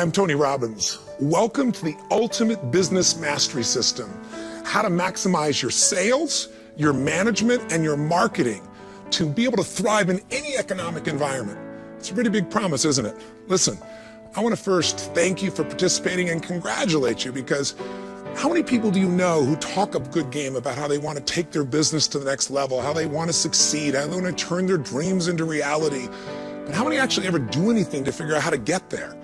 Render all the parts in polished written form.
Hi, I'm Tony Robbins. Welcome to the Ultimate Business Mastery System. How to maximize your sales, your management, and your marketing to be able to thrive in any economic environment. It's a pretty big promise, isn't it? Listen, I want to first thank you for participating and congratulate you, because how many people do you know who talk a good game about how they want to take their business to the next level, how they want to succeed, how they want to turn their dreams into reality? But how many actually ever do anything to figure out how to get there?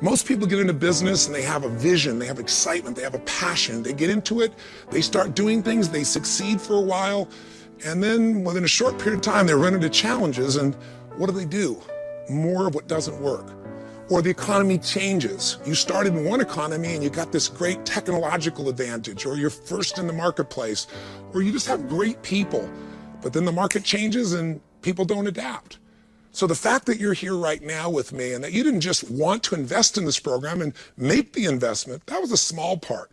Most people get into business and they have a vision, they have excitement, they have a passion. They get into it, they start doing things, they succeed for a while, and then within a short period of time, they run into challenges, and what do? More of what doesn't work. Or the economy changes. You started in one economy and you got this great technological advantage, or you're first in the marketplace, or you just have great people, but then the market changes and people don't adapt. So the fact that you're here right now with me and that you didn't just want to invest in this program and make the investment, that was a small part.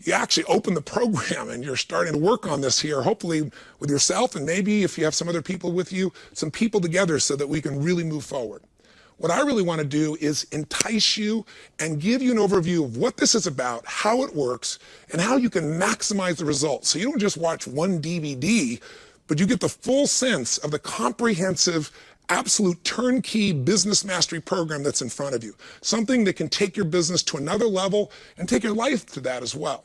You actually opened the program and you're starting to work on this here, hopefully with yourself, and maybe if you have some other people with you, some people together, so that we can really move forward. What I really want to do is entice you and give you an overview of what this is about, how it works, and how you can maximize the results. So you don't just watch one DVD, but you get the full sense of the comprehensive, absolute turnkey business mastery program that's in front of you. Something that can take your business to another level and take your life to that as well.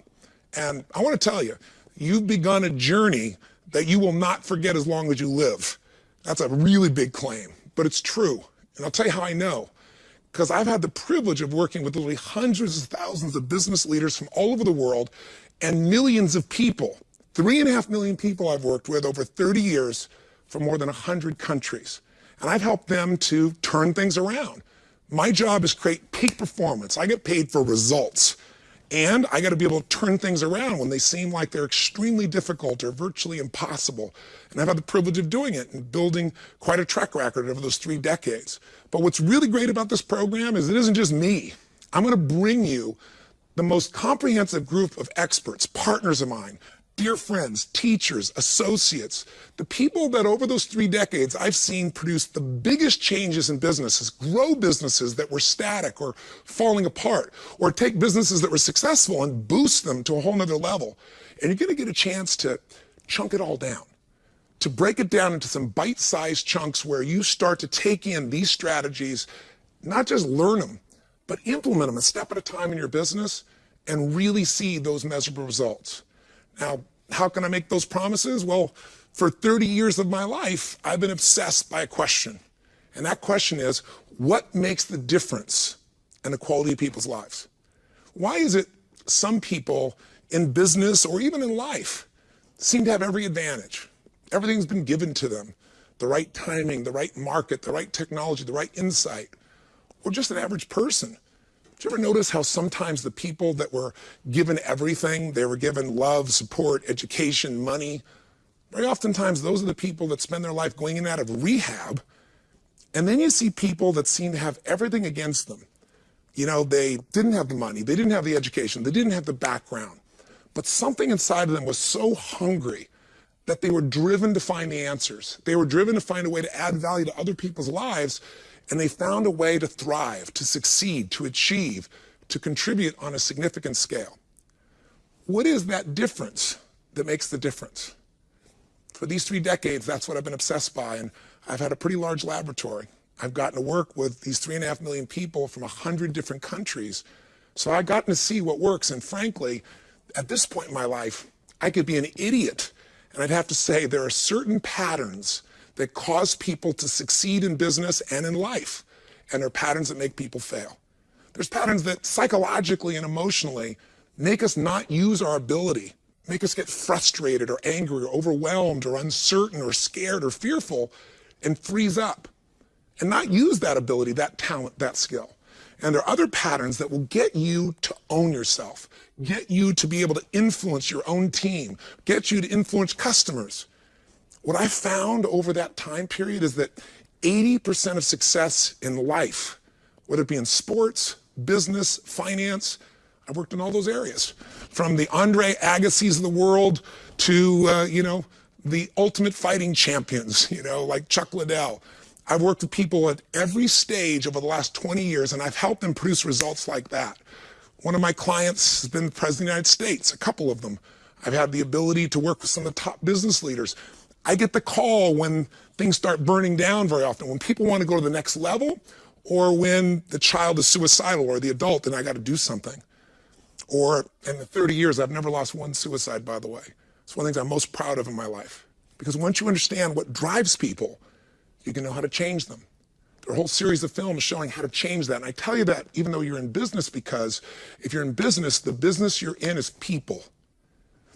And I want to tell you, you've begun a journey that you will not forget as long as you live. That's a really big claim, but it's true. And I'll tell you how I know. Because I've had the privilege of working with literally hundreds of thousands of business leaders from all over the world and millions of people. 3.5 million people I've worked with over 30 years from more than 100 countries. And I've helped them to turn things around. My job is create peak performance. I get paid for results. And I got to be able to turn things around when they seem like they're extremely difficult or virtually impossible. And I've had the privilege of doing it and building quite a track record over those 3 decades. But what's really great about this program is it isn't just me. I'm going to bring you the most comprehensive group of experts, partners of mine, dear friends, teachers, associates, the people that over those 3 decades I've seen produce the biggest changes in businesses, grow businesses that were static or falling apart, or take businesses that were successful and boost them to a whole nother level. And you're going to get a chance to chunk it all down, to break it down into some bite-sized chunks where you start to take in these strategies, not just learn them, but implement them a step at a time in your business and really see those measurable results. Now, how can I make those promises? Well, for 30 years of my life, I've been obsessed by a question. And that question is, what makes the difference in the quality of people's lives? Why is it some people in business or even in life seem to have every advantage? Everything's been given to them. The right timing, the right market, the right technology, the right insight. Or just an average person. Did you ever notice how sometimes the people that were given everything, they were given love, support, education, money, very oftentimes those are the people that spend their life going in and out of rehab. And then you see people that seem to have everything against them. You know, they didn't have the money, they didn't have the education, they didn't have the background, but something inside of them was so hungry that they were driven to find the answers. They were driven to find a way to add value to other people's lives. And they found a way to thrive, to succeed, to achieve, to contribute on a significant scale. What is that difference that makes the difference? For these 3 decades, that's what I've been obsessed by. And I've had a pretty large laboratory. I've gotten to work with these 3.5 million people from 100 different countries. So I've gotten to see what works. And frankly, at this point in my life, I could be an idiot. And I'd have to say there are certain patterns that cause people to succeed in business and in life. And there are patterns that make people fail. There's patterns that psychologically and emotionally make us not use our ability, make us get frustrated or angry or overwhelmed or uncertain or scared or fearful, and freeze up and not use that ability, that talent, that skill. And there are other patterns that will get you to own yourself, get you to be able to influence your own team, get you to influence customers. What I found over that time period is that 80% of success in life, whether it be in sports, business, finance, I worked in all those areas. From the Andre Agassi's of the world to, the ultimate fighting champions, like Chuck Liddell. I've worked with people at every stage over the last 20 years, and I've helped them produce results like that. One of my clients has been the President of the United States, a couple of them. I've had the ability to work with some of the top business leaders. I get the call when things start burning down very often, when people want to go to the next level, or when the child is suicidal or the adult and I got to do something. Or in the 30 years, I've never lost one suicide, by the way. It's one of the things I'm most proud of in my life. Because once you understand what drives people, you can know how to change them. There are a whole series of films showing how to change that. And I tell you that even though you're in business, because if you're in business, the business you're in is people.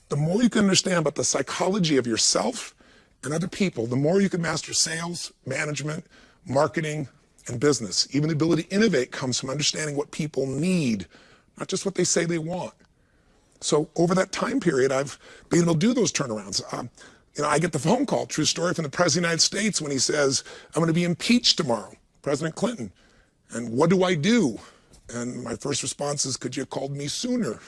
The more you can understand about the psychology of yourself and other people, the more you can master sales, management, marketing, and business. Even the ability to innovate comes from understanding what people need, not just what they say they want. So over that time period, I've been able to do those turnarounds. I get the phone call, true story, from the President of the United States when he says, I'm going to be impeached tomorrow, President Clinton. And what do I do? And my first response is, could you have called me sooner?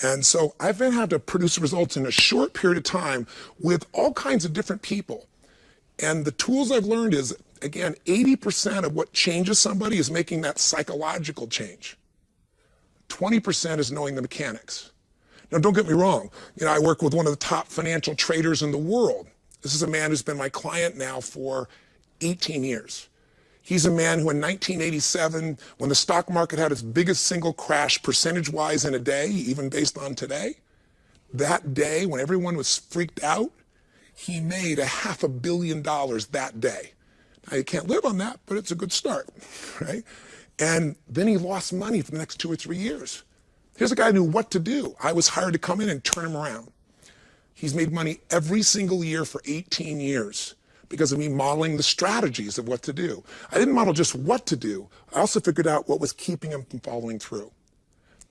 And so I've been able to produce results in a short period of time with all kinds of different people. And the tools I've learned is, again, 80% of what changes somebody is making that psychological change. 20% is knowing the mechanics. Now, don't get me wrong. I work with one of the top financial traders in the world. This is a man who's been my client now for 18 years. He's a man who in 1987, when the stock market had its biggest single crash percentage-wise in a day, even based on today, that day when everyone was freaked out, he made $500 million that day. Now, you can't live on that, but it's a good start, right? And then he lost money for the next 2 or 3 years. Here's a guy who knew what to do. I was hired to come in and turn him around. He's made money every single year for 18 years because of me modeling the strategies of what to do. I didn't model just what to do. I also figured out what was keeping him from following through.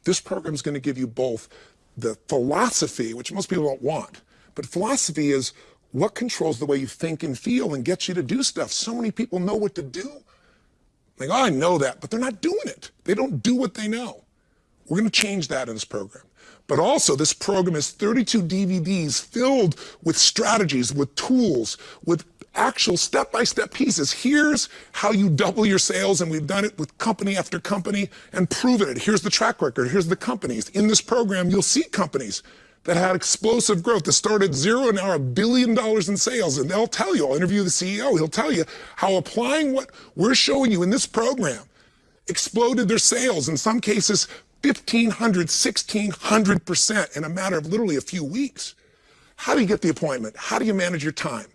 This program is going to give you both the philosophy, which most people don't want, but philosophy is what controls the way you think and feel and gets you to do stuff. So many people know what to do. Like, oh, I know that, but they're not doing it. They don't do what they know. We're going to change that in this program. But also, this program is 32 DVDs filled with strategies, with tools, with actual step-by-step pieces. Here's how you double your sales, and we've done it with company after company and proven it. Here's the track record. Here's the companies. In this program, you'll see companies that had explosive growth that started zero and now are $1 billion in sales. And they'll tell you, I'll interview the CEO, he'll tell you how applying what we're showing you in this program exploded their sales, in some cases 1,500, 1,600% in a matter of literally a few weeks. How do you get the appointment? How do you manage your time?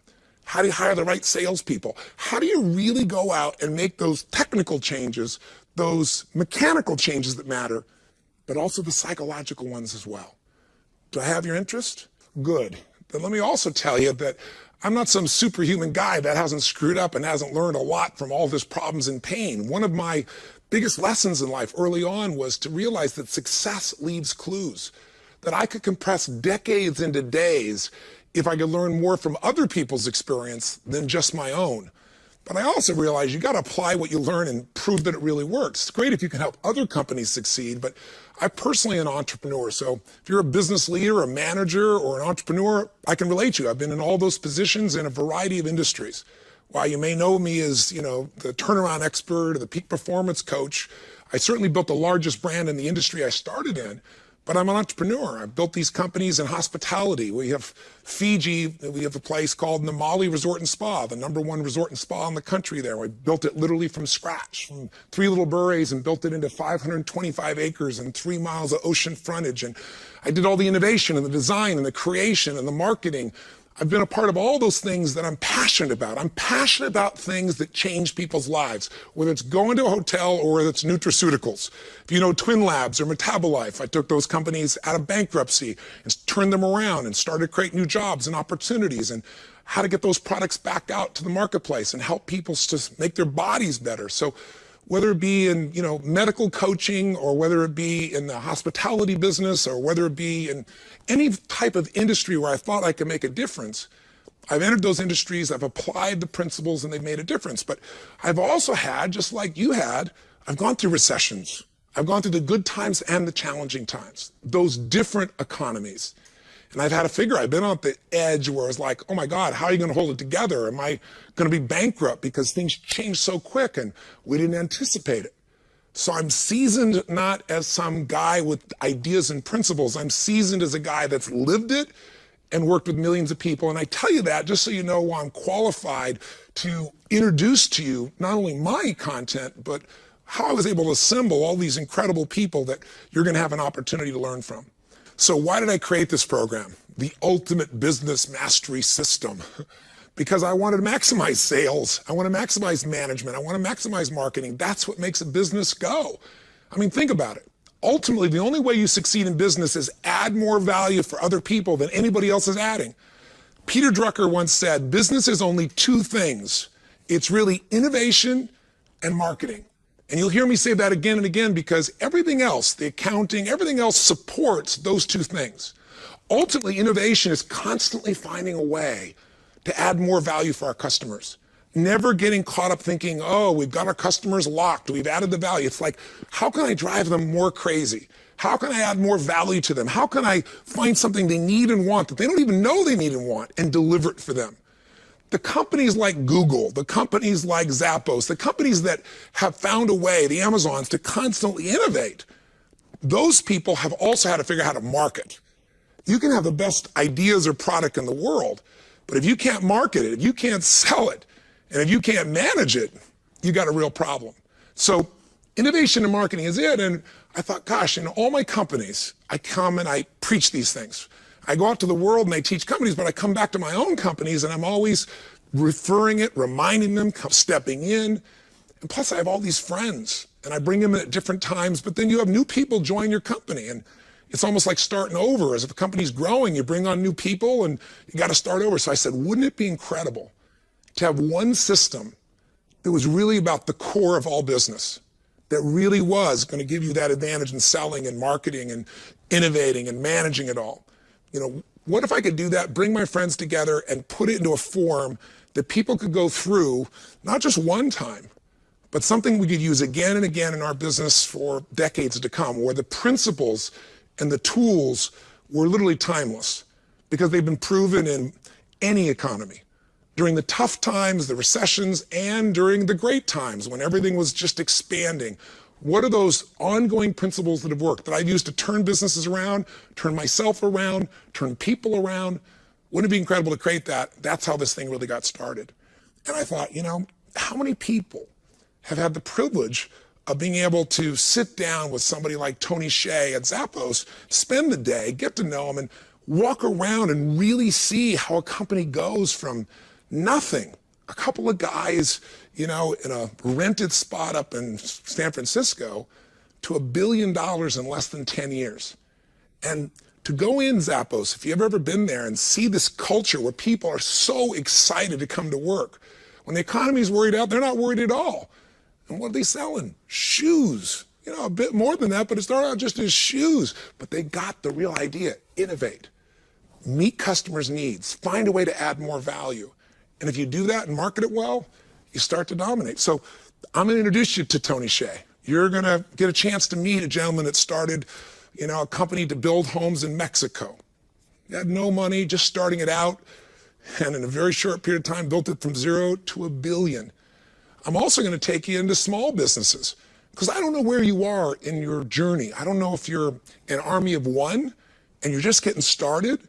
How do you hire the right salespeople? How do you really go out and make those technical changes, those mechanical changes that matter, but also the psychological ones as well? Do I have your interest? Good. But let me also tell you that I'm not some superhuman guy that hasn't screwed up and hasn't learned a lot from all this problems and pain. One of my biggest lessons in life early on was to realize that success leaves clues, that I could compress decades into days if I could learn more from other people's experience than just my own. But I also realized you got to apply what you learn and prove that it really works. It's great if you can help other companies succeed, but I'm personally an entrepreneur. So if you're a business leader, a manager, or an entrepreneur, I can relate to you. I've been in all those positions in a variety of industries. While you may know me as, the turnaround expert or the peak performance coach, I certainly built the largest brand in the industry I started in. But I'm an entrepreneur. I've built these companies in hospitality. We have Fiji. We have a place called Namali Resort and Spa, the #1 resort and spa in the country there. We built it literally from scratch, from 3 little bures, and built it into 525 acres and 3 miles of ocean frontage. And I did all the innovation and the design and the creation and the marketing. I've been a part of all those things that I'm passionate about. I'm passionate about things that change people's lives, whether it's going to a hotel or whether it's nutraceuticals. If you know Twin Labs or Metabolife, I took those companies out of bankruptcy and turned them around and started to create new jobs and opportunities and how to get those products back out to the marketplace and help people to make their bodies better. So whether it be in, medical coaching, or whether it be in the hospitality business, or whether it be in any type of industry where I thought I could make a difference, I've entered those industries, I've applied the principles, and they've made a difference. But I've also had, just like you had, I've gone through recessions. I've gone through the good times and the challenging times, those different economies. And I've had to figure, I've been on the edge where it's like, oh my God, how are you going to hold it together? Am I going to be bankrupt because things change so quick and we didn't anticipate it? So I'm seasoned not as some guy with ideas and principles. I'm seasoned as a guy that's lived it and worked with millions of people. And I tell you that just so you know why I'm qualified to introduce to you not only my content, but how I was able to assemble all these incredible people that you're going to have an opportunity to learn from. So why did I create this program? The Ultimate Business Mastery System. Because I wanted to maximize sales. I want to maximize management. I want to maximize marketing. That's what makes a business go. I mean, think about it. Ultimately, the only way you succeed in business is add more value for other people than anybody else is adding. Peter Drucker once said, business is only two things. It's really innovation and marketing. And you'll hear me say that again and again because everything else, the accounting, everything else supports those two things. Ultimately, innovation is constantly finding a way to add more value for our customers. Never getting caught up thinking, oh, we've got our customers locked, we've added the value. It's like, how can I drive them more crazy? How can I add more value to them? How can I find something they need and want that they don't even know they need and want and deliver it for them? The companies like Google, the companies like Zappos, the companies that have found a way, the Amazons, to constantly innovate, those people have also had to figure out how to market. You can have the best ideas or product in the world, but if you can't market it, if you can't sell it, and if you can't manage it, you got a real problem. So innovation and marketing is it. And I thought, gosh, in all my companies, I come and I preach these things. I go out to the world and I teach companies, but I come back to my own companies and I'm always referring it, reminding them, stepping in. And plus I have all these friends and I bring them in at different times, but then you have new people join your company. And it's almost like starting over. As if the company's growing, you bring on new people and you got to start over. So I said, wouldn't it be incredible to have one system that was really about the core of all business, that really was going to give you that advantage in selling and marketing and innovating and managing it all? You know, what if I could do that, bring my friends together and put it into a form that people could go through, not just one time, but something we could use again and again in our business for decades to come, where the principles and the tools were literally timeless because they've been proven in any economy. During the tough times, the recessions, and during the great times when everything was just expanding. What are those ongoing principles that have worked, that I've used to turn businesses around, turn myself around, turn people around? Wouldn't it be incredible to create that? That's how this thing really got started. And I thought, you know, how many people have had the privilege of being able to sit down with somebody like Tony Hsieh at Zappos, spend the day, get to know him, and walk around and really see how a company goes from nothing, a couple of guys, you know, in a rented spot up in San Francisco, to $1 billion in less than 10 years. And to go in Zappos, if you've ever been there and see this culture where people are so excited to come to work. When the economy's worried out, they're not worried at all. And what are they selling? Shoes. You know, a bit more than that, but it started out just as shoes. But they got the real idea. Innovate. Meet customers' needs. Find a way to add more value. And if you do that and market it well, you start to dominate. So I'm going to introduce you to Tony Hsieh. You're going to get a chance to meet a gentleman that started, you know, a company to build homes in Mexico. He had no money, just starting it out, and in a very short period of time built it from 0 to $1 billion. I'm also going to take you into small businesses because I don't know where you are in your journey. I don't know if you're an army of one and you're just getting started.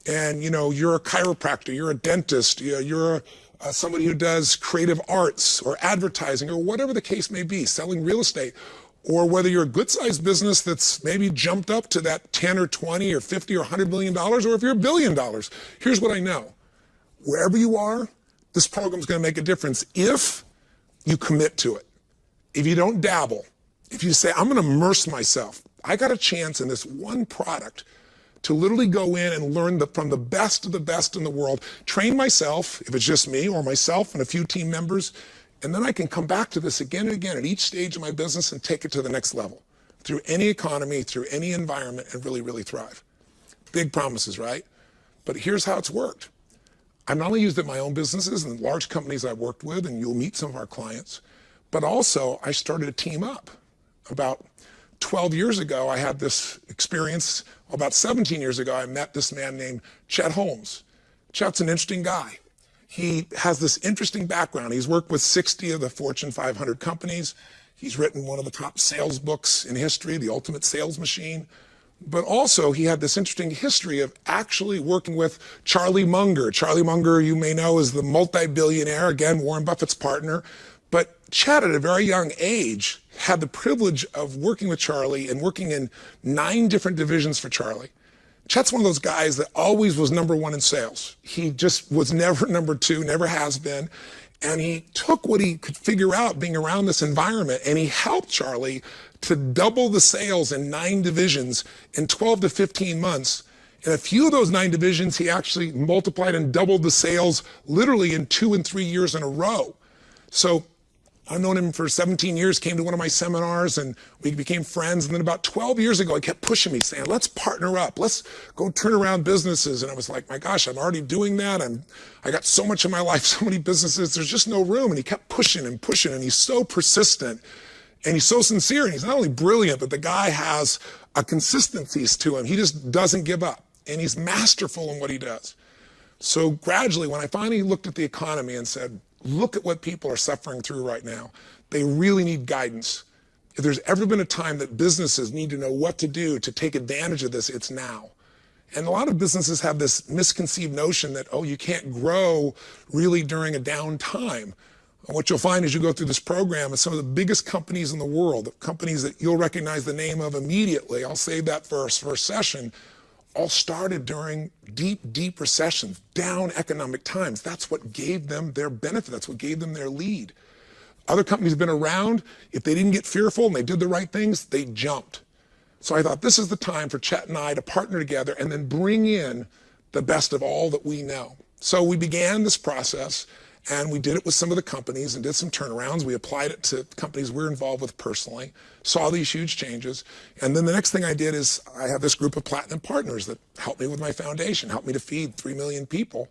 And, you know, you're a chiropractor, you're a dentist, you're somebody who does creative arts or advertising or whatever the case may be, selling real estate, or whether you're a good-sized business that's maybe jumped up to that 10 or 20 or 50 or $100 million, or if you're $1 billion. Here's what I know. Wherever you are, this program's going to make a difference if you commit to it. If you don't dabble, if you say, I'm going to immerse myself, I got a chance in this one product to literally go in and learn from the best of the best in the world, train myself, if it's just me or myself and a few team members, and then I can come back to this again and again at each stage of my business and take it to the next level through any economy, through any environment, and really, really thrive. Big promises, right? But here's how it's worked. I've not only used it in my own businesses and large companies I've worked with, and you'll meet some of our clients, but also I started a team up about 12 years ago, I had this experience. About 17 years ago, I met this man named Chet Holmes. Chet's an interesting guy. He has this interesting background. He's worked with 60 of the Fortune 500 companies. He's written one of the top sales books in history, The Ultimate Sales Machine. But also, he had this interesting history of actually working with Charlie Munger. Charlie Munger, you may know, is the multi-billionaire, again, Warren Buffett's partner. But Chet, at a very young age, had the privilege of working with Charlie and working in 9 different divisions for Charlie. Chet's one of those guys that always was number 1 in sales. He just was never number 2, never has been. And he took what he could figure out being around this environment, and he helped Charlie to double the sales in 9 divisions in 12 to 15 months. In a few of those 9 divisions, he actually multiplied and doubled the sales literally in 2 and 3 years in a row. So I've known him for 17 years, came to one of my seminars, and we became friends. And then about 12 years ago, he kept pushing me, saying, let's partner up. Let's go turn around businesses. And I was like, my gosh, I'm already doing that. I got so much in my life, so many businesses. There's just no room. And he kept pushing and pushing. And he's so persistent. And he's so sincere. And he's not only brilliant, but the guy has a consistency to him. He just doesn't give up. And he's masterful in what he does. So gradually, when I finally looked at the economy and said, look at what people are suffering through right now. They really need guidance. If there's ever been a time that businesses need to know what to do to take advantage of this, it's now. And a lot of businesses have this misconceived notion that, oh, you can't grow really during a down time. What you'll find as you go through this program is some of the biggest companies in the world, companies that you'll recognize the name of immediately, I'll save that for our first session, all started during deep, deep recessions, down economic times. That's what gave them their benefit. That's what gave them their lead. Other companies have been around. If they didn't get fearful and they did the right things, they jumped. So I thought this is the time for Chet and I to partner together and then bring in the best of all that we know. So we began this process, and we did it with some of the companies and did some turnarounds. We applied it to companies we're involved with personally, saw these huge changes. And then the next thing I did is I have this group of platinum partners that helped me with my foundation, helped me to feed 3 million people.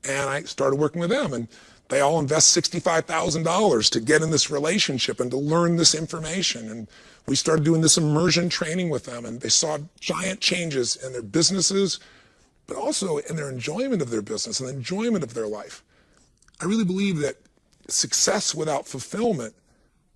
And I started working with them. And they all invest $65,000 to get in this relationship and to learn this information. And we started doing this immersion training with them. And they saw giant changes in their businesses, but also in their enjoyment of their business and the enjoyment of their life. I really believe that success without fulfillment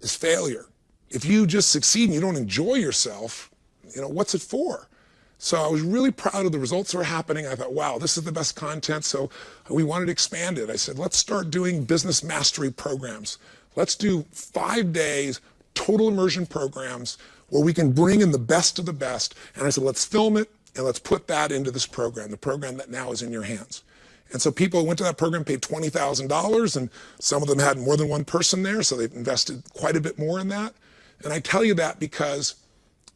is failure. If you just succeed and you don't enjoy yourself, what's it for? So I was really proud of the results that were happening. I thought, wow, this is the best content. So we wanted to expand it. I said, let's start doing business mastery programs. Let's do 5 days, total immersion programs where we can bring in the best of the best. And I said, let's film it and let's put that into this program, the program that now is in your hands. And so people who went to that program paid $20,000, and some of them had more than one person there, so they've invested quite a bit more in that. And I tell you that because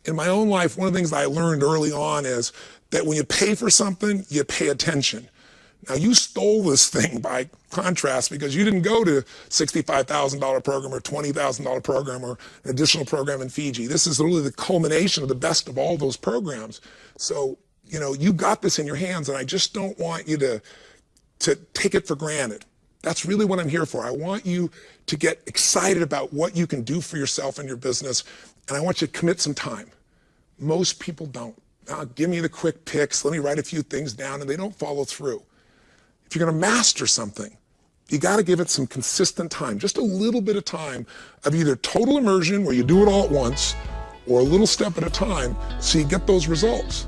in my own life, one of the things that I learned early on is that when you pay for something, you pay attention. Now, you stole this thing by contrast because you didn't go to $65,000 program or $20,000 program or an additional program in Fiji. This is literally the culmination of the best of all those programs. So, you got this in your hands, and I just don't want you to take it for granted. That's really what I'm here for. I want you to get excited about what you can do for yourself and your business, and I want you to commit some time. Most people don't. Now, give me the quick picks, let me write a few things down, and they don't follow through. If you're going to master something, you got to give it some consistent time, just a little bit of time of either total immersion, where you do it all at once, or a little step at a time so you get those results.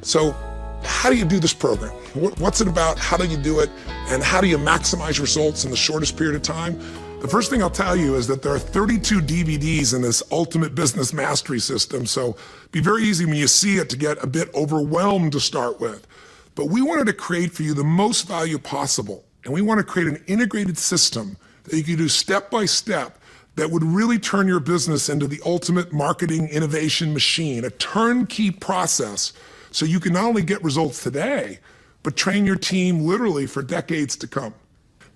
So how do you do this program? What's it about? How do you do it? And how do you maximize results in the shortest period of time? The first thing I'll tell you is that there are 32 DVDs in this Ultimate Business Mastery System. So it'd be very easy when you see it to get a bit overwhelmed to start with. But we wanted to create for you the most value possible. And we want to create an integrated system that you can do step by step that would really turn your business into the ultimate marketing innovation machine, a turnkey process. So you can not only get results today, but train your team literally for decades to come.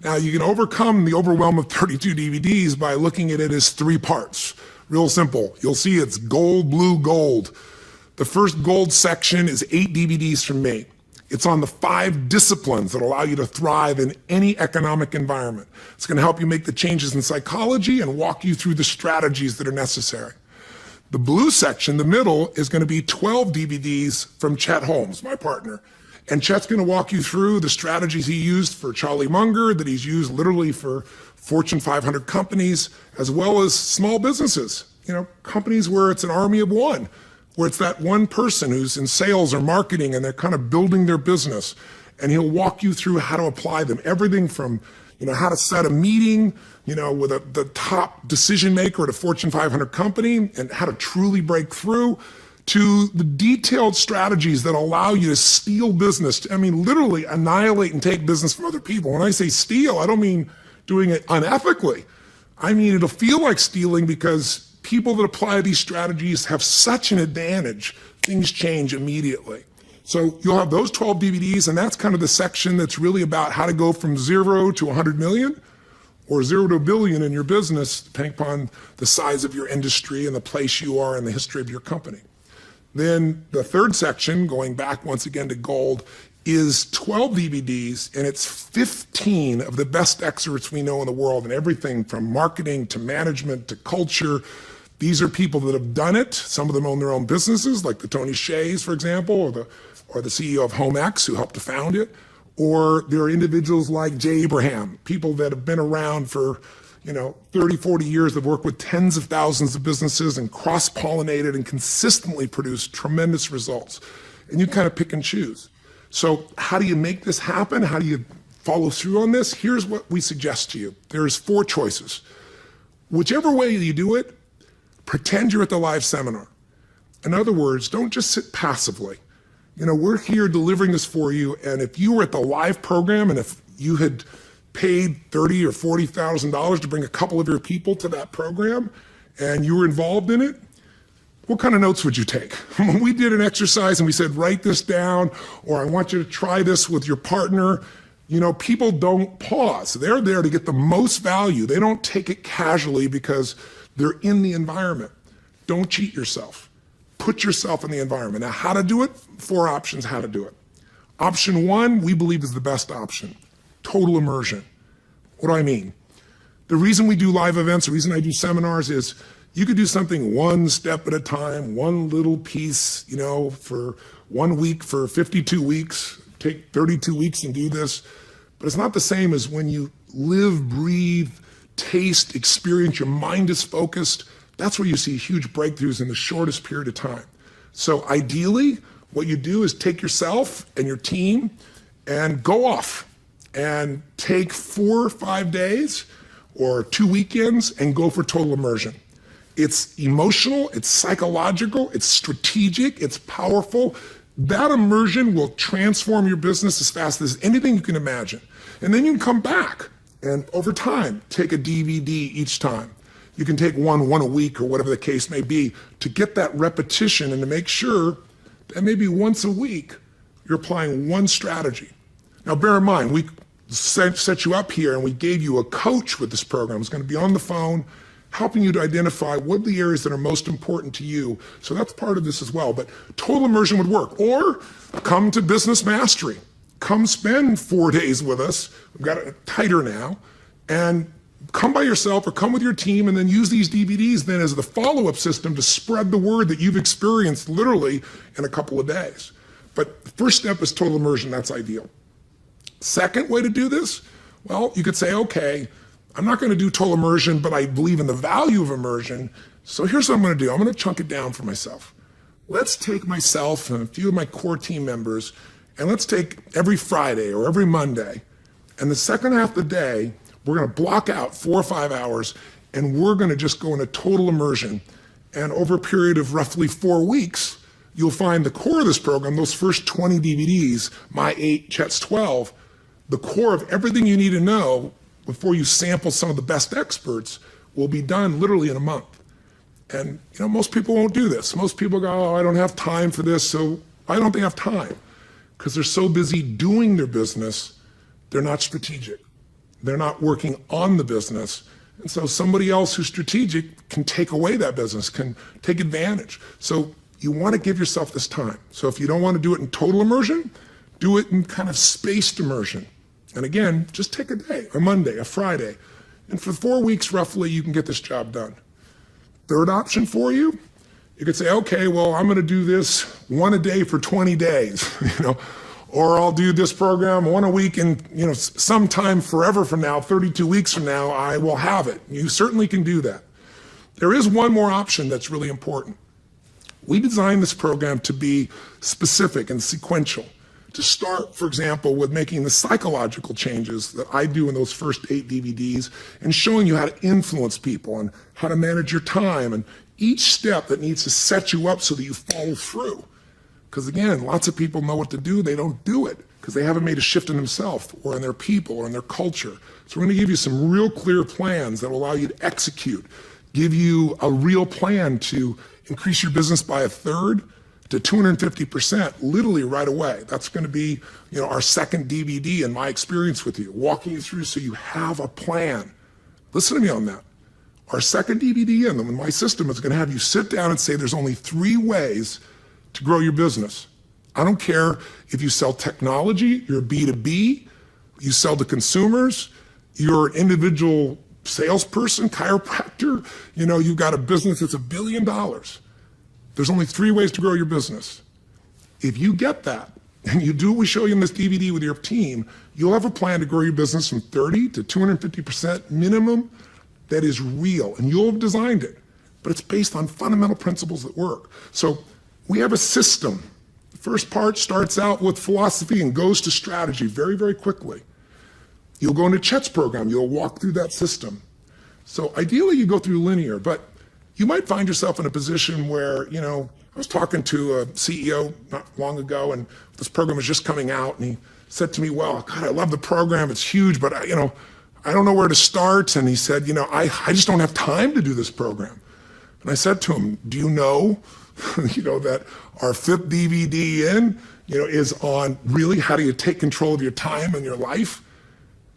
Now, you can overcome the overwhelm of 32 DVDs by looking at it as 3 parts. Real simple. You'll see it's gold, blue, gold. The first gold section is 8 DVDs from me. It's on the 5 disciplines that allow you to thrive in any economic environment. It's going to help you make the changes in psychology and walk you through the strategies that are necessary. The blue section, the middle, is going to be 12 DVDs from Chet Holmes, my partner. And Chet's going to walk you through the strategies he used for Charlie Munger, that he's used literally for Fortune 500 companies, as well as small businesses. You know, companies where it's an army of one, where it's that one person who's in sales or marketing and they're kind of building their business. And he'll walk you through how to apply them. Everything from, you know, how to set a meeting, you know, with the top decision maker at a Fortune 500 company and how to truly break through, to the detailed strategies that allow you to steal business. I mean, literally annihilate and take business from other people. When I say steal, I don't mean doing it unethically. I mean, it'll feel like stealing because people that apply these strategies have such an advantage. Things change immediately. So you'll have those 12 DVDs, and that's kind of the section that's really about how to go from 0 to 100 million or 0 to a billion in your business, depending upon the size of your industry and the place you are in the history of your company. Then the third section, going back once again to gold, is 12 DVDs, and it's 15 of the best experts we know in the world, and everything from marketing to management to culture. These are people that have done it. Some of them own their own businesses, like the Tony Hsiehs, for example, or the CEO of HomeX, who helped to found it. Or there are individuals like Jay Abraham, people that have been around for 30, 40 years, that work with tens of thousands of businesses and cross-pollinated and consistently produce tremendous results. And you kind of pick and choose. So how do you make this happen? How do you follow through on this? Here's what we suggest to you. There's 4 choices. Whichever way you do it, pretend you're at the live seminar. In other words, don't just sit passively. You know, we're here delivering this for you, and if you were at the live program and if you had paid $30,000 or $40,000 to bring a couple of your people to that program and you were involved in it, what kind of notes would you take? When we did an exercise and we said, write this down, or I want you to try this with your partner, you know, people don't pause. They're there to get the most value. They don't take it casually because they're in the environment. Don't cheat yourself. Put yourself in the environment. Now, how to do it? 4 options how to do it. Option 1, we believe, is the best option. Total immersion. What do I mean? The reason we do live events, the reason I do seminars is you could do something one step at a time, one little piece, you know, for 1 week, for 52 weeks, take 32 weeks and do this. But it's not the same as when you live, breathe, taste, experience, your mind is focused. That's where you see huge breakthroughs in the shortest period of time. So ideally, what you do is take yourself and your team and go off and take 4 or 5 days or 2 weekends and go for total immersion. It's emotional, it's psychological, it's strategic, it's powerful. That immersion will transform your business as fast as anything you can imagine. And then you can come back and over time, take a DVD each time. You can take one a week or whatever the case may be to get that repetition and to make sure that maybe once a week you're applying one strategy. Now bear in mind, we set you up here and we gave you a coach with this program who's going to be on the phone helping you to identify what are the areas that are most important to you. So that's part of this as well. But total immersion would work. Or come to Business Mastery. Come spend 4 days with us. We've got it tighter now. And come by yourself or come with your team and then use these DVDs then as the follow-up system to spread the word that you've experienced literally in a couple of days. But the first step is total immersion. That's ideal. Second way to do this, well, you could say, okay, I'm not going to do total immersion, but I believe in the value of immersion. So here's what I'm going to do. I'm going to chunk it down for myself. Let's take myself and a few of my core team members, and let's take every Friday or every Monday, and the second half of the day, we're going to block out 4 or 5 hours, and we're going to just go into total immersion. And over a period of roughly 4 weeks, you'll find the core of this program, those first 20 DVDs, my 8, Chet's 12, the core of everything you need to know before you sample some of the best experts will be done literally in a month. And you know, most people won't do this. Most people go, oh, I don't have time for this. So why don't they have time? Because they're so busy doing their business, they're not strategic. They're not working on the business. And so somebody else who's strategic can take away that business, can take advantage. So you want to give yourself this time. So if you don't want to do it in total immersion, do it in kind of spaced immersion. And again, just take a day, a Monday, a Friday. And for 4 weeks roughly, you can get this job done. Third option for you, You could say, okay, well, I'm going to do this one a day for 20 days, or I'll do this program one a week, and sometime forever from now, 32 weeks from now, I will have it. You certainly can do that. There is one more option that's really important. We designed this program to be specific and sequential. To start, for example, with making the psychological changes that I do in those first 8 DVDs and showing you how to influence people and how to manage your time and each step that needs to set you up so that you follow through. Because again, lots of people know what to do, they don't do it because they haven't made a shift in themselves or in their people or in their culture. So we're going to give you some real clear plans that will allow you to execute, give you a real plan to increase your business by 1/3 to 250%, literally right away. That's going to be, our second DVD in my experience with you, walking you through so you have a plan. Listen to me on that. Our second DVD in my system is going to have you sit down and say there's only 3 ways to grow your business. I don't care if you sell technology, you're a B2B, you sell to consumers, you're an individual salesperson, chiropractor, you've got a business that's $1 billion. There's only 3 ways to grow your business. If you get that, and you do what we show you in this DVD with your team, you'll have a plan to grow your business from 30 to 250% minimum that is real, and you'll have designed it, but it's based on fundamental principles that work. So we have a system. The first part starts out with philosophy and goes to strategy very, very quickly. You'll go into Chet's program, you'll walk through that system. So ideally you go through linear, but you might find yourself in a position where, I was talking to a CEO not long ago, and this program was just coming out, and he said to me, well, God, I love the program, it's huge, but I don't know where to start. And he said, I just don't have time to do this program. And I said to him, do you know, that our 5th DVD is on really how do you take control of your time and your life?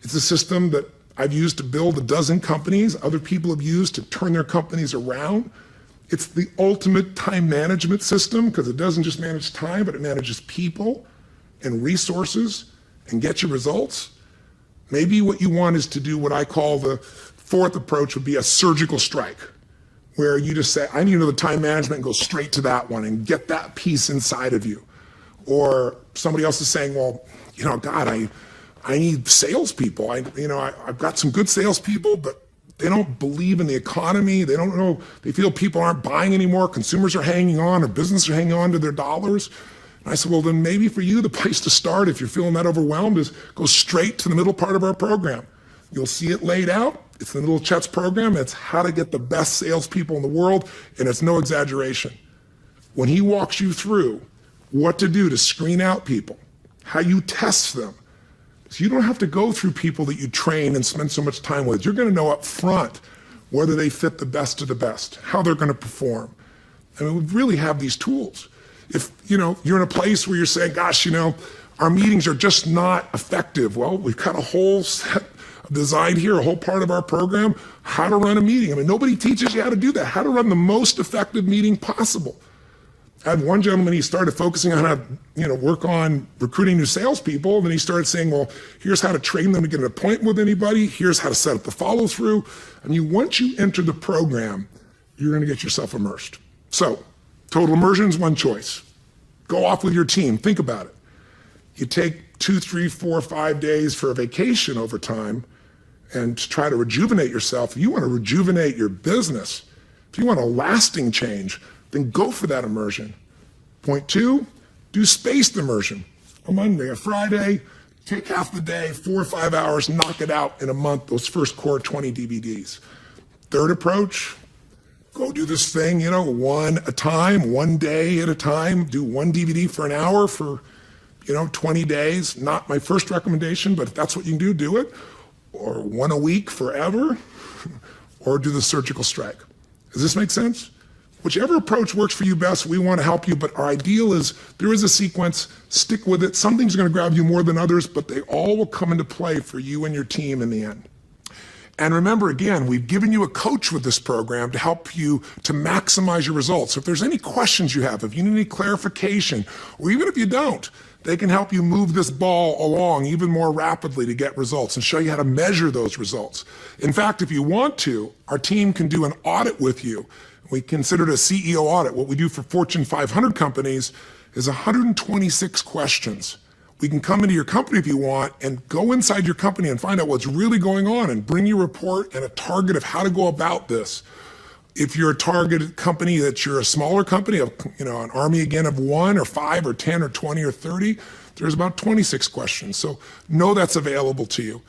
It's a system that I've used to build a dozen companies, other people have used to turn their companies around. It's the ultimate time management system because it doesn't just manage time, but it manages people and resources and get you results. Maybe what you want is to do what I call the 4th approach would be a surgical strike, where you just say, I need to know the time management and go straight to that one and get that piece inside of you. Or somebody else is saying, well, God, I need salespeople. I've got some good salespeople, but they don't believe in the economy. They don't know, they feel people aren't buying anymore. Consumers are hanging on, or businesses are hanging on to their dollars. And I said, well, then maybe for you, the place to start, if you're feeling that overwhelmed, is go straight to the middle part of our program. You'll see it laid out. It's the middle of Chet's program. It's how to get the best salespeople in the world, and it's no exaggeration. When he walks you through what to do to screen out people, how you test them, so you don't have to go through people that you train and spend so much time with. You're going to know up front whether they fit the best of the best, how they're going to perform. I mean, we really have these tools. If you're in a place where you're saying, gosh, our meetings are just not effective. Well, we've got a whole set of design here, a whole part of our program, how to run a meeting. I mean, nobody teaches you how to do that, how to run the most effective meeting possible. I had one gentleman, he started focusing on how to, work on recruiting new salespeople. And then he started saying, well, here's how to train them to get an appointment with anybody. Here's how to set up the follow through. I mean, once you enter the program, you're going to get yourself immersed. So total immersion is one choice. Go off with your team. Think about it. You take 2, 3, 4, 5 days for a vacation over time and to try to rejuvenate yourself. If you want to rejuvenate your business, if you want a lasting change, then go for that immersion. Point 2, do spaced immersion. A Monday, a Friday, take half the day, 4 or 5 hours, knock it out in a month, those first core 20 DVDs. Third approach, go do this thing, one a time, one day at a time. Do one DVD for an hour for, 20 days. Not my first recommendation, but if that's what you can do, do it. Or one a week forever, or do the surgical strike. Does this make sense? Whichever approach works for you best, we want to help you, but our ideal is there is a sequence, stick with it. Some things are going to grab you more than others, but they all will come into play for you and your team in the end. And remember, again, we've given you a coach with this program to help you to maximize your results. So if there's any questions you have, if you need any clarification, or even if you don't, they can help you move this ball along even more rapidly to get results and show you how to measure those results. In fact, if you want to, our team can do an audit with you We considered a CEO audit. What we do for Fortune 500 companies is 126 questions. We can come into your company if you want and go inside your company and find out what's really going on and bring you a report and a target of how to go about this. If you're a targeted company that you're a smaller company, of an army again of 1 or 5 or 10 or 20 or 30, there's about 26 questions. So know that's available to you.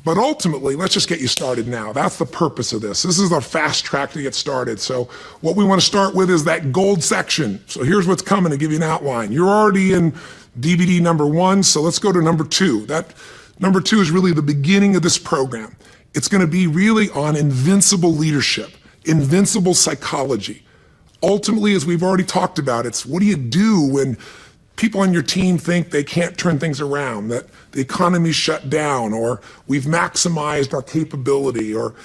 But ultimately, let's just get you started now. That's the purpose of this. This is our fast track to get started. So what we want to start with is that gold section. So here's what's coming to give you an outline. You're already in DVD number 1, so let's go to number 2. That number 2 is really the beginning of this program. It's going to be really on invincible leadership, invincible psychology. Ultimately, as we've already talked about, it's what do you do when people on your team think they can't turn things around, that the economy's shut down, or we've maximized our capability, or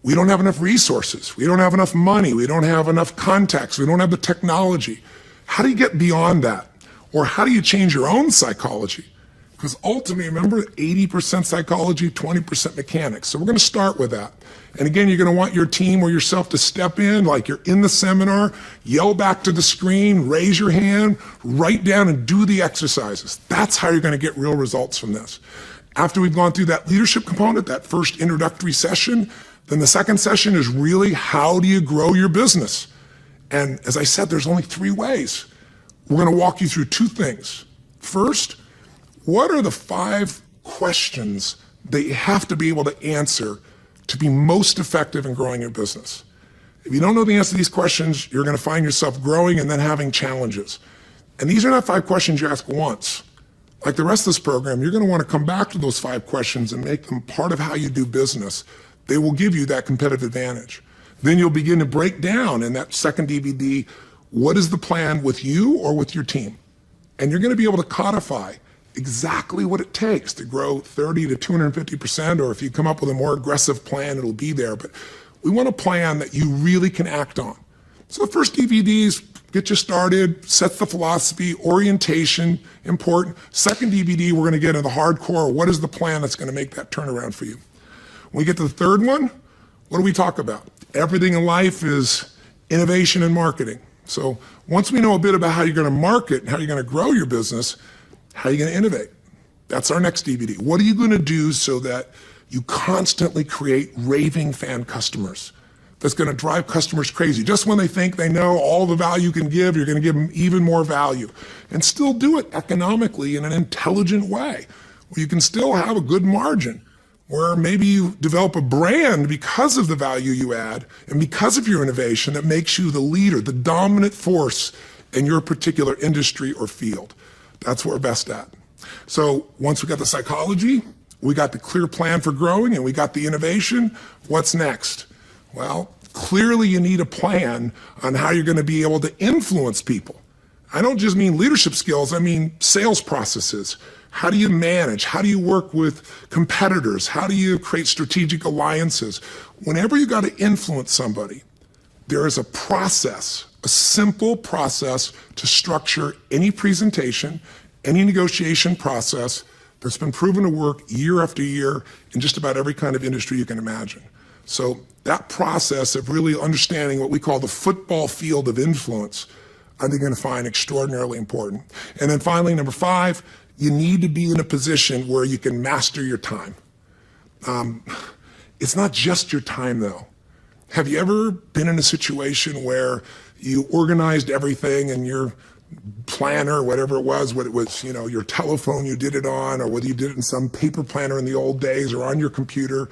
we don't have enough resources, we don't have enough money, we don't have enough contacts, we don't have the technology. How do you get beyond that? Or how do you change your own psychology? Because ultimately, remember, 80% psychology, 20% mechanics. So we're going to start with that. And again, you're going to want your team or yourself to step in like you're in the seminar, yell back to the screen, raise your hand, write down and do the exercises. That's how you're going to get real results from this. After we've gone through that leadership component, that first introductory session, then the second session is really how do you grow your business? And as I said, there's only 3 ways. We're going to walk you through 2 things. First, what are the 5 questions that you have to be able to answer to be most effective in growing your business? If you don't know the answer to these questions, you're going to find yourself growing and then having challenges. And these are not 5 questions you ask once. Like the rest of this program, you're going to want to come back to those 5 questions and make them part of how you do business. They will give you that competitive advantage. Then you'll begin to break down in that second DVD, what is the plan with you or with your team? And you're going to be able to codify exactly what it takes to grow 30 to 250%, or if you come up with a more aggressive plan, it'll be there. But we want a plan that you really can act on. So the first DVDs get you started, sets the philosophy, orientation, important. Second DVD, we're going to get into the hardcore. What is the plan that's going to make that turnaround for you? When we get to the third one, what do we talk about? Everything in life is innovation and marketing. So once we know a bit about how you're going to market and how you're going to grow your business, how are you going to innovate? That's our next DVD. What are you going to do so that you constantly create raving fan customers? That's going to drive customers crazy. Just when they think they know all the value you can give, you're going to give them even more value. And still do it economically in an intelligent way, where you can still have a good margin, where maybe you develop a brand because of the value you add and because of your innovation that makes you the leader, the dominant force in your particular industry or field. That's what we're best at. So once we got the psychology, we got the clear plan for growing, and we got the innovation, what's next? Well, clearly you need a plan on how you're going to be able to influence people. I don't just mean leadership skills, I mean sales processes. How do you manage? How do you work with competitors? How do you create strategic alliances? Whenever you got to influence somebody, there is a process, a simple process to structure any presentation, any negotiation process that's been proven to work year after year in just about every kind of industry you can imagine. So that process of really understanding what we call the football field of influence, I think you're going to find extraordinarily important. And then finally, number 5, you need to be in a position where you can master your time. It's not just your time, though. Have you ever been in a situation where you organized everything and your planner, whatever it was, your telephone you did it on, or whether you did it in some paper planner in the old days or on your computer,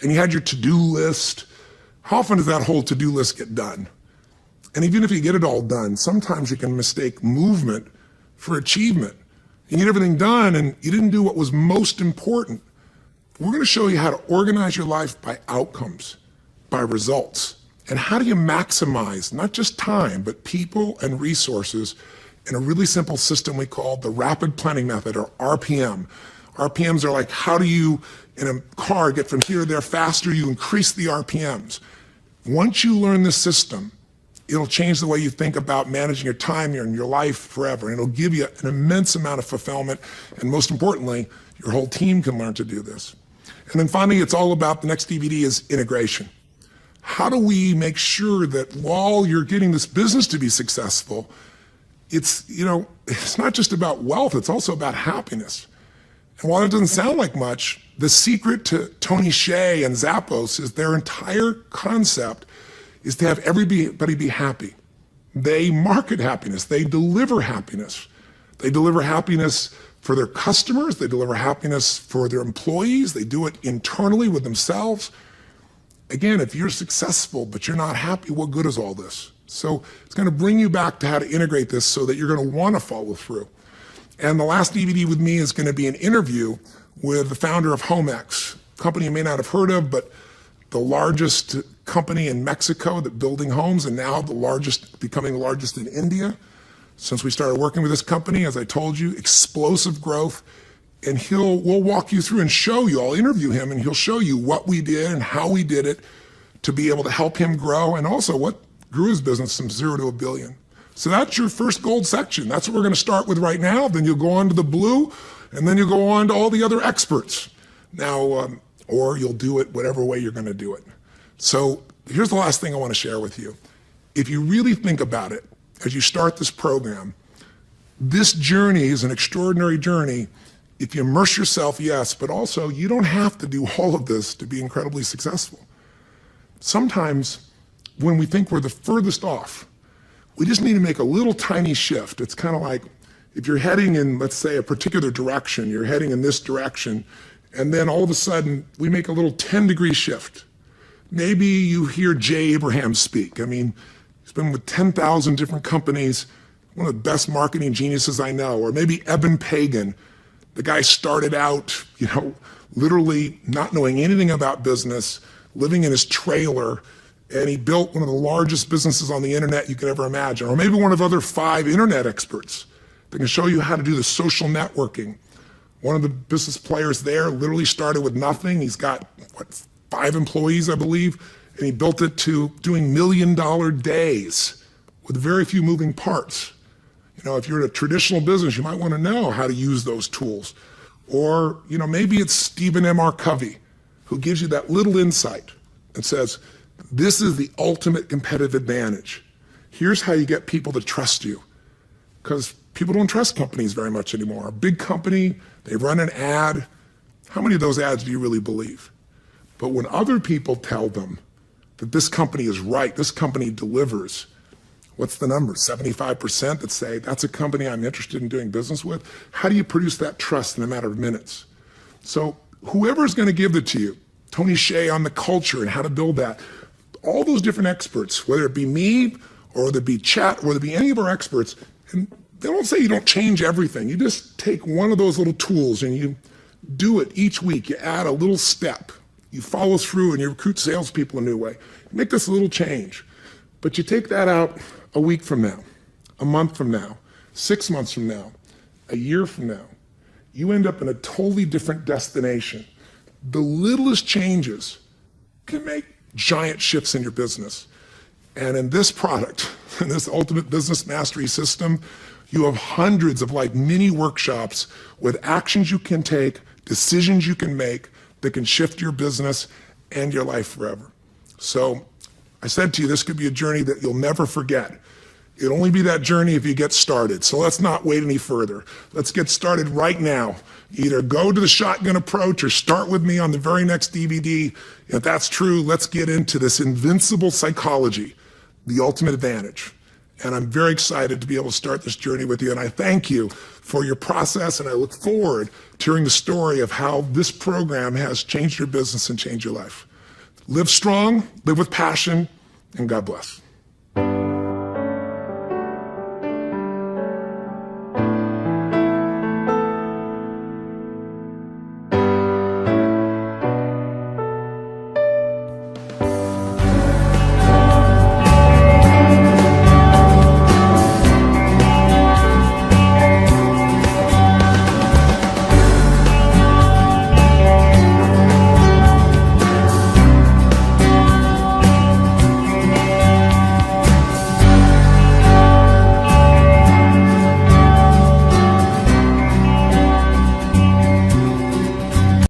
and you had your to-do list? How often does that whole to-do list get done? And even if you get it all done, sometimes you can mistake movement for achievement. You get everything done and you didn't do what was most important. We're going to show you how to organize your life by outcomes, by results. And how do you maximize not just time, but people and resources in a really simple system we call the rapid planning method, or RPM. RPMs are like, how do you, in a car, get from here to there faster? You increase the RPMs. Once you learn this system, it'll change the way you think about managing your time and your life forever. And it'll give you an immense amount of fulfillment. And most importantly, your whole team can learn to do this. And then finally, it's all about, the next DVD is integration. how do we make sure that while you're getting this business to be successful, it's not just about wealth, it's also about happiness. And while it doesn't sound like much, the secret to Tony Hsieh and Zappos is their entire concept is to have everybody be happy. They market happiness, they deliver happiness. They deliver happiness for their customers, they deliver happiness for their employees, they do it internally with themselves. Again, if you're successful but you're not happy, what good is all this? So it's going to bring you back to how to integrate this so that you're going to want to follow through. And the last DVD with me is going to be an interview with the founder of Homex, a company you may not have heard of, but the largest company in Mexico that building homes, and now becoming the largest in India. Since we started working with this company, as I told you, explosive growth. And we'll walk you through and show you, I'll interview him and he'll show you what we did and how we did it to be able to help him grow, and also what grew his business from 0 to $1 billion. So that's your first gold section. That's what we're going to start with right now. Then you'll go on to the blue, and then you'll go on to all the other experts. Now, or you'll do it whatever way you're going to do it. So here's the last thing I want to share with you. If you really think about it, as you start this program, this journey is an extraordinary journey. If you immerse yourself, yes, but also you don't have to do all of this to be incredibly successful. Sometimes when we think we're the furthest off, we just need to make a little tiny shift. It's kind of like if you're heading in, let's say, a particular direction, you're heading in this direction, and then all of a sudden we make a little 10-degree shift. Maybe you hear Jay Abraham speak. I mean, he's been with 10,000 different companies, one of the best marketing geniuses I know. Or maybe Eben Pagan, the guy started out, literally not knowing anything about business, living in his trailer, and he built one of the largest businesses on the internet you could ever imagine. Or maybe one of other 5 internet experts that can show you how to do the social networking. One of the business players there literally started with nothing. He's got, 5 employees, I believe, and he built it to doing $1 million days with very few moving parts. If you're in a traditional business, you might want to know how to use those tools. Or, maybe it's Stephen M.R. Covey, who gives you that little insight and says, this is the ultimate competitive advantage. Here's how you get people to trust you. Because people don't trust companies very much anymore. A big company, they run an ad. How many of those ads do you really believe? But when other people tell them that this company is right, this company delivers, what's the number? 75% that say, that's a company I'm interested in doing business with. How do you produce that trust in a matter of minutes? So whoever's going to give it to you, Tony Hsieh on the culture and how to build that, all those different experts, whether it be me or whether it be Chat, or whether it be any of our experts, and they don't say you don't change everything. You just take one of those little tools and you do it each week. You add a little step. You follow through and you recruit salespeople a new way. You make this little change. But you take that out a week from now, a month from now, 6 months from now, a year from now. You end up in a totally different destination. The littlest changes can make giant shifts in your business. And in this product, in this Ultimate Business Mastery System, you have hundreds of mini workshops with actions you can take, decisions you can make that can shift your business and your life forever. So I said to you, this could be a journey that you'll never forget. It'll only be that journey if you get started. So let's not wait any further. Let's get started right now. Either go to the shotgun approach or start with me on the very next DVD. If that's true, let's get into this invincible psychology, the ultimate advantage. And I'm very excited to be able to start this journey with you. And I thank you for your process. And I look forward to hearing the story of how this program has changed your business and changed your life. Live strong, live with passion, and God bless.